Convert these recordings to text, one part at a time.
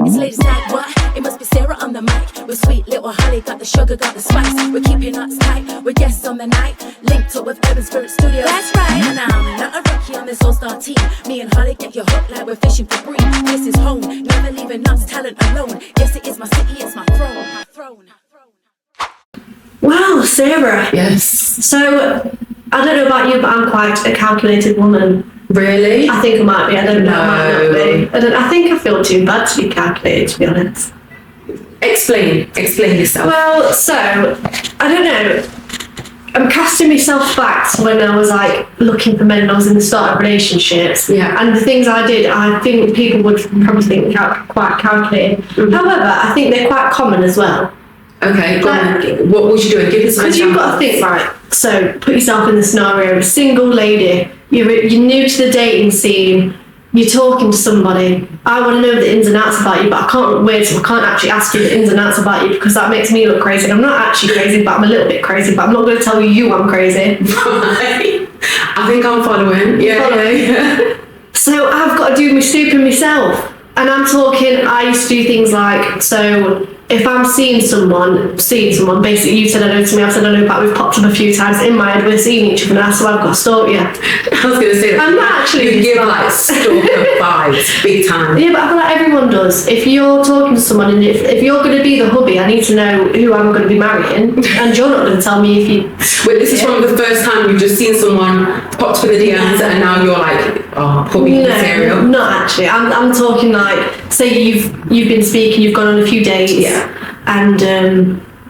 It's ladies like what? It must be Sarah on the mic. With sweet little Holly, got the sugar, got the spice. We're keeping us tight, we're guests on the night. Linked up with Urban Spirit Studios. That's right. And I'm not a rookie on this all-star team. Me and Holly get you hooked like we're fishing for bream. This is home, never leaving us talent alone. Yes, it is my city, it's my throne. My throne. Wow, Sarah. Yes. So, I don't know about you, but I'm quite a calculated woman. Really? I think I might be. I don't know. I might not be. I think I feel too bad to be calculated, to be honest. Explain yourself. Well, so, I don't know. I'm casting myself back to when I was like looking for men and I was in the start of relationships. Yeah. And the things I did, I think people would probably think quite calculated. Mm-hmm. However, I think they're quite common as well. Okay, go on. What would you do? Give us some Because you've got to think, right, so put yourself in the scenario, a single lady, you're new to the dating scene, you're talking to somebody, I want to know the ins and outs about you, but I can't look weird, so I can't actually ask you the ins and outs about you because that makes me look crazy. I'm not actually crazy, but I'm a little bit crazy, but I'm not going to tell you I'm crazy. I think I'm following. Yeah. So I've got to do my snooping myself. And I'm talking, I used to do things like, so if I'm seeing someone, basically you said hello to me, I've said hello back, we've popped up a few times in my head, we're seeing each other now, so I've got to stalk you. I was going to say that. I'm not actually. You give like stalker vibes, big time. Yeah, but I feel like everyone does. If you're talking to someone and if you're going to be the hubby, I need to know who I'm going to be marrying, and you're not going to tell me if you... Wait, this is from the first time you've just seen someone popped with the DMs and now you're like, oh, hubby material. No, not actually. I'm talking like, say you've been speaking, you've gone on a few dates, and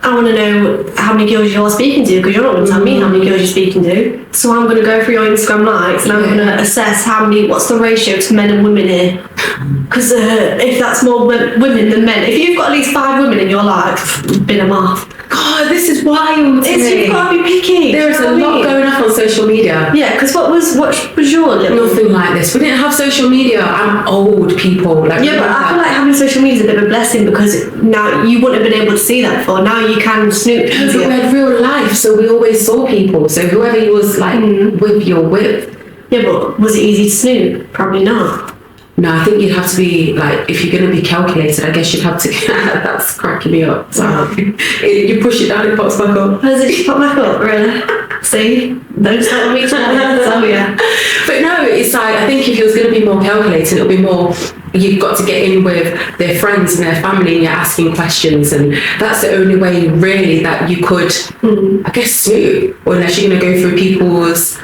I want to know how many girls you're speaking to because you're not going to tell me how many girls you're speaking to. So I'm going to go through your Instagram likes and I'm going to assess what's the ratio to men and women here. Because if that's more women than men, if you've got at least 5 women in your life, bin them off. God, this is wild. You've got to be picky. There is a lot going up on social media. Yeah, because what was your little... Nothing like this. We didn't have social media. I'm old people. Yeah, but I feel like having social media is a bit of a blessing because now you wouldn't have been able to see that before. Now you can snoop. But we had real life, so we always saw people. So whoever you was like with your whip. Yeah, but was it easy to snoop? Probably not. No, I think you'd have to be like, if you're going to be calculated, I guess you'd have to. That's cracking me up. So you push it down, it pops back up. Has it popped back up? Really? See, don't start with me tonight. Oh yeah. But no, it's like I think if you was going to be more calculated, it'll be more. You've got to get in with their friends and their family, and you're asking questions, and that's the only way really that you could, I guess, snoop. Or unless you're going to go through people's.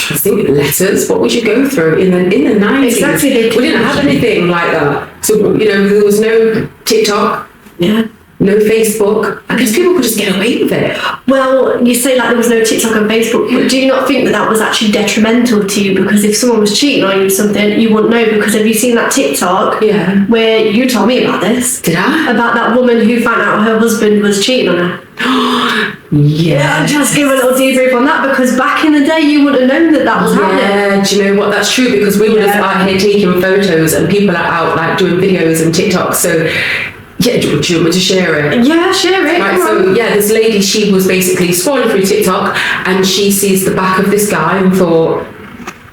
I think letters. What would you go through in the 90s? Exactly. We didn't have anything like that. So there was no TikTok. Yeah. No Facebook. I guess people could just get away with it. Well, you say like there was no TikTok and Facebook, but do you not think that was actually detrimental to you? Because if someone was cheating on you or something, you wouldn't know. Because have you seen that TikTok? Yeah. Where you told me about this? Did I? About that woman who found out her husband was cheating on her. Yeah. Just give a little debrief on that because back in the day you wouldn't have known that was happening. Yeah, do you know what? That's true because we were just out here taking photos and people are out like doing videos and TikToks. So yeah, do you want me to share it? Yeah, share it. Right, so yeah, this lady, she was basically scrolling through TikTok and she sees the back of this guy and thought,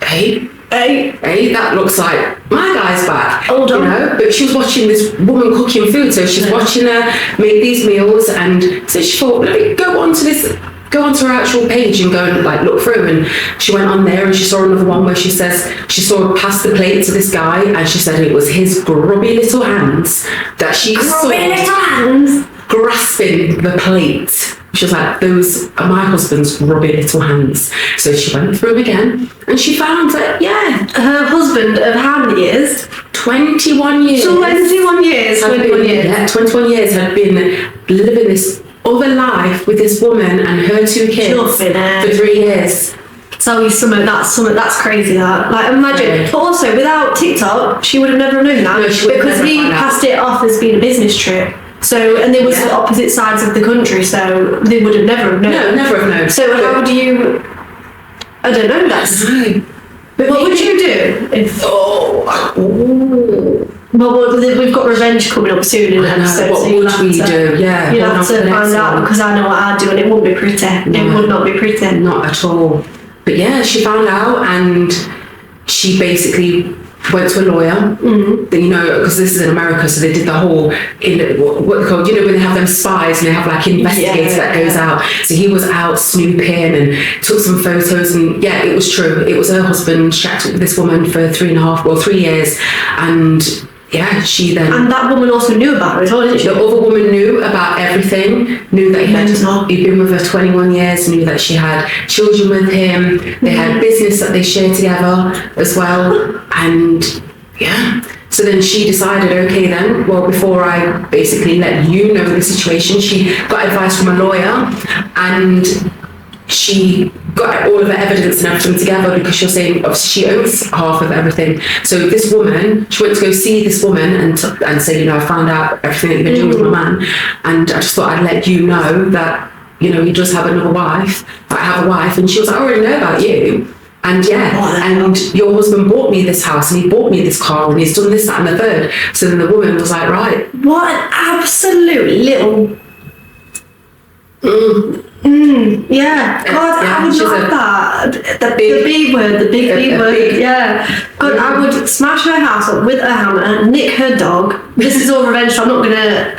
hey, that looks like my guy's back. Hold on. But she was watching this woman cooking food, so she's watching her make these meals, and so she thought, let me go onto her actual page and go and like look through. And she went on there and she saw another one where she says she saw pass the plate to this guy, and she said it was his grubby little hands that she saw grasping the plate. She was like, those are my husband's grubby little hands. So she went through again and she found that, her husband of how many years? 21 years. 21 years. 21 years. Yeah, 21 years had been living this other life with this woman and her 2 kids for 3 years. Tell you something that's crazy. That like imagine, but also without TikTok, she would have never known that because he passed it off as being a business trip. So and they were the opposite sides of the country, so they would have never have known. No, never have known. So how do you? I don't know. That's. But what would you do if? Well, we've got revenge coming up soon in an episode. What would we do? Yeah, you'll have to find out because I know what I'd do and it wouldn't be pretty. It would not be pretty. Not at all. But yeah, she found out and she basically went to a lawyer. Then, you know, because this is in America, so they did the whole what they call, you know, when they have them spies and they have like investigators that goes out. So he was out snooping and took some photos, and yeah, it was true. It was her husband. She acted with this woman for 3 years, and yeah, she then. And that woman also knew about her as well, didn't she? The other woman knew about everything, knew that he'd been with her 21 years, knew that she had children with him, they had business that they shared together as well, and yeah. So then she decided, okay then, well, before I basically let you know the situation, she got advice from a lawyer, and she got all of her evidence and everything together, because she was saying obviously she owns half of everything. So this woman, she went to go see this woman and say, you know, I found out everything that you've been doing with my man, and I just thought I'd let you know that, you know, he does have another wife. I have a wife. And she was like, I already know about you. And yeah, and your husband bought me this house, and he bought me this car, and he's done this, that, and the third. So then the woman was like, right. What an absolute little. Yeah, God, I would love that. The big B word, the big B word. Yeah. God, I would smash her house up with a hammer, nick her dog. This is all revenge, so I'm not gonna.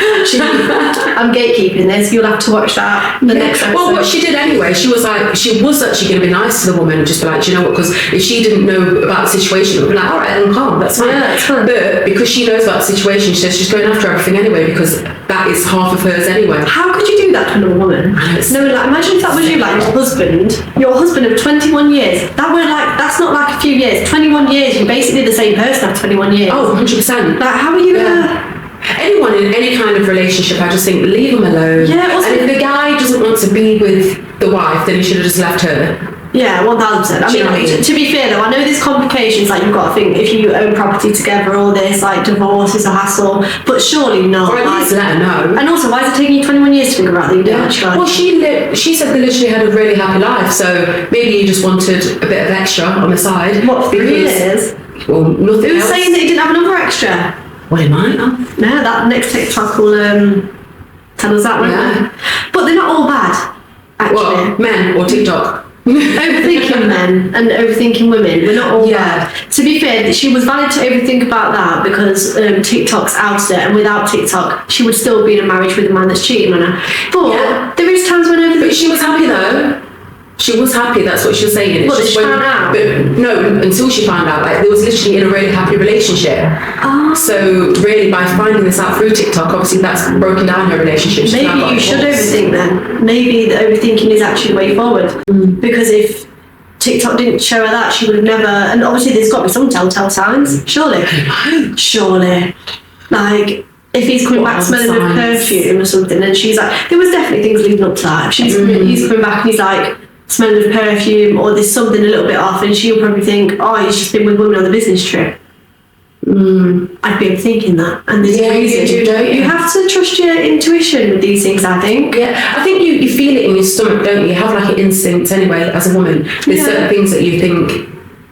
I'm gatekeeping this. You'll have to watch that the next episode. Well, what she did anyway, she was actually going to be nice to the woman and just be like, do you know what? Because if she didn't know about the situation, it would be like, all right, then calm, that's fine. Yeah, that's fine. But because she knows about the situation, she says she's going after everything anyway, because that is half of hers anyway. How could you do that to another woman? No, like, imagine if that was you, like your husband of 21 years. That's not like a few years. 21 years, you're basically the same person after 21 years. Oh, 100%. Like, how are you gonna? Anyone in any kind of relationship, I just think leave them alone. Yeah. Also, and if the guy doesn't want to be with the wife, then he should have just left her. Yeah, 1000%. I mean, to be fair though, I know there's complications, like you've got to think if you own property together, all this, like divorce is a hassle, but surely not. Or at least let her know. And also, why is it taking you 21 years to figure out that you don't actually? Well, she said they literally had a really happy life, so maybe you just wanted a bit of extra on the side. What, 3 years? Well, nothing Who's else. saying that he didn't have another extra? Well, he might have. No, that next TikTok will tell us that, won't it? But they're not all bad, actually. What, men or TikTok? Overthinking men and overthinking women, we're not all bad. To be fair, she was valid to overthink about that because TikTok's outed it, and without TikTok she would still be in a marriage with a man that's cheating on her. But there is times when overthinking. But she was happy though. She was happy, that's what she was saying. What, she found out? But no, until she found out, like, they was literally in a really happy relationship. Oh. So really, by finding this out through TikTok, obviously that's broken down her relationship. She's now Maybe got you should divorced. overthink then. Maybe the overthinking is actually the way forward. Because if TikTok didn't show her that, she would have never. And obviously, there's got to be some telltale signs. Surely. Surely. Like, if he's coming back smelling of perfume or something, then she's like, there was definitely things leading up to that. He's coming back and he's like, smelling of perfume, or there's something a little bit off, and she'll probably think, oh, he's just been with women on the business trip. I'd be thinking that, and there's a reason. You do, don't you? You have to trust your intuition with these things, I think. Yeah, I think you feel it in your stomach, don't you? You have like an instinct anyway, as a woman. There's certain things that you think,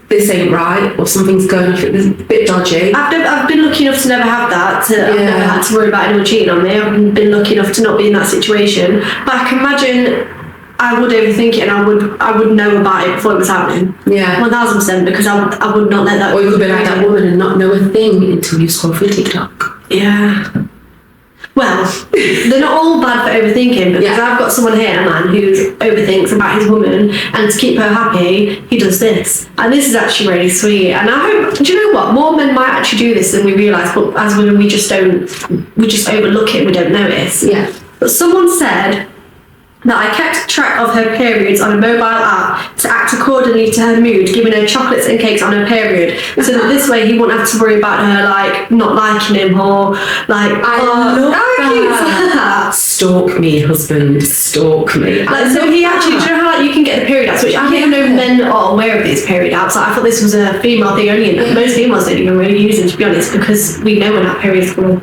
this ain't right, or something's going off, it's a bit dodgy. I've been lucky enough to never have that. I've never had to worry about anyone cheating on me. I've been lucky enough to not be in that situation. But I can imagine I would overthink it, and I would know about it before it was happening. Yeah, 1000%, because I would not let that. Or you could be like that woman and not know a thing until you scroll through TikTok. Yeah. Well, they're not all bad for overthinking, because I've got someone here, a man, who overthinks about his woman, and to keep her happy, he does this. And this is actually really sweet. And I hope, do you know what? More men might actually do this than we realise, but as women, we just overlook it and we don't notice. Yeah. But someone said that I kept track of her periods on a mobile app to act accordingly to her mood, giving her chocolates and cakes on her period, so that this way he wouldn't have to worry about her like not liking him, or like I love that. Stalk me, husband, stalk me. Like, so he actually, do you know how like you can get the period apps, which I didn't know men are aware of these period apps. Like, I thought this was a female thing only, and most females don't even really use them, to be honest, because we know when that period's coming.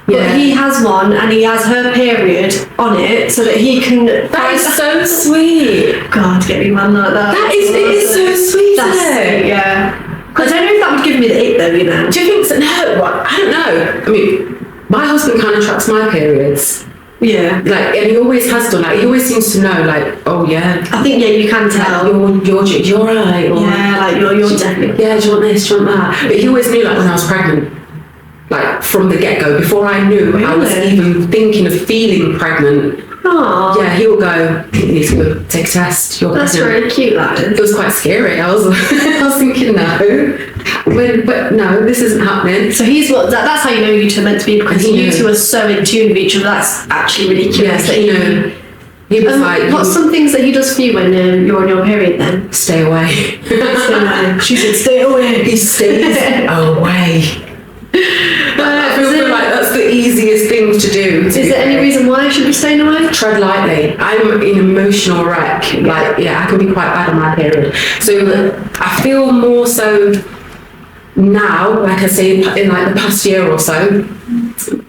But he has one, and he has her period on it, so that he can. That is so sweet. God, get me man like that. It is so sweet. That's sweet, yeah. I don't know if that would give me the ick though, you know. Do you think so? No, what? I don't know. I mean, my husband kind of tracks my periods. Yeah. Like, and he always has done. Like, he always seems to know. Like, oh yeah, I think, yeah, you can tell. you're right. Or, yeah, like you're definitely. yeah, do you want this? Do you want that? But he always knew, like, when I was pregnant. Like, from the get-go, before I knew I was Really? even thinking of feeling pregnant. Oh, Yeah, he will go, you need to go take a test. You're that's pregnant. really cute, that It is. was quite scary. I was I was thinking, no. But no, this isn't happening. So he's that's how you know you two are meant to be, because And he you knew. two are so in tune with each other. That's actually really Yeah, curious. that you know. He was like, what's some things that he does for you when you're on your period then? stay away. She said, stay away. He stays away. I feel like that's the easiest thing to do. Is there any reason why I should be staying away? Tread lightly. I'm an emotional wreck. Like, yeah, I can be quite bad on my period. So I feel more so now, like I say, in like the past year or so,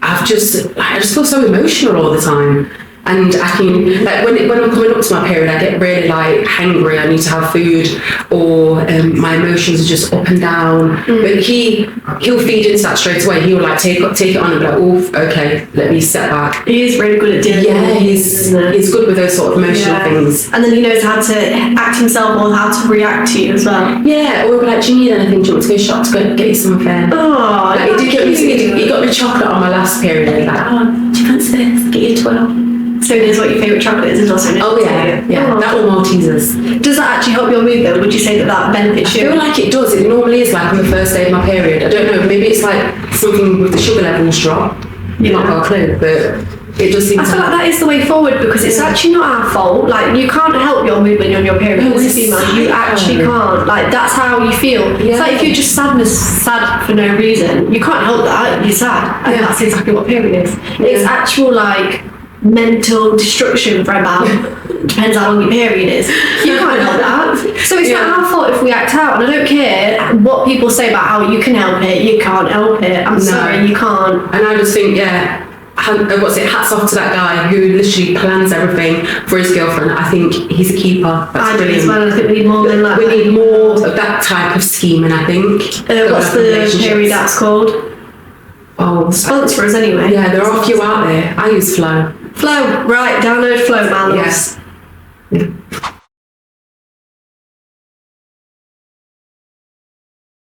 I just feel so emotional all the time. And I can, like, when I'm coming up to my period, I get really like hangry. I need to have food, or my emotions are just up and down. But he'll feed into that straight away. He'll like take it on and be like, oh, okay, let me step back. He is really good at dealing Yeah, with he's good with those sort of emotional things. And then he knows how to act himself or how to react to you as well. Yeah, or we'll be like, do you need anything? Do you want to go shop to go get you something? Oh, Like, he got me chocolate on my last period. He was like, oh, do you fancy this? Get you 12. so he knows what your favourite chocolate is as well. So Oh yeah. Oh. That one Maltesers. Does that actually help your mood though? Would you say that benefits I you? feel like it does. It normally is like on the first day of my period. I don't know. Maybe it's like something with the sugar levels drop. You've not got a clue, but it does seem I to. feel like that is the way forward, because it's actually not our fault. Like, you can't help your mood when you're on your period. No, As a it's female, you psycho. actually can't. Like, that's how you feel. It's Yeah. like if you're just sad for no reason, you can't help that. You're sad, and Yeah. that's exactly what period is. It's actual like mental destruction for about depends how long your period is. You can't help that. So it's not our fault if we act out. And I don't care what people say about how you can help it. You can't help it. I'm sorry, you can't. And I just think, hats off to that guy who literally plans everything for his girlfriend. I think he's a keeper. That's I do brilliant. as well. I think we need more than that. We need more of that type of scheming, I think. What's the Relationships. period app's called? Oh, Sponsor us anyway. yeah, there are a few out there. I use Flow. Flow, right, download Flow, man. Yes. Yeah.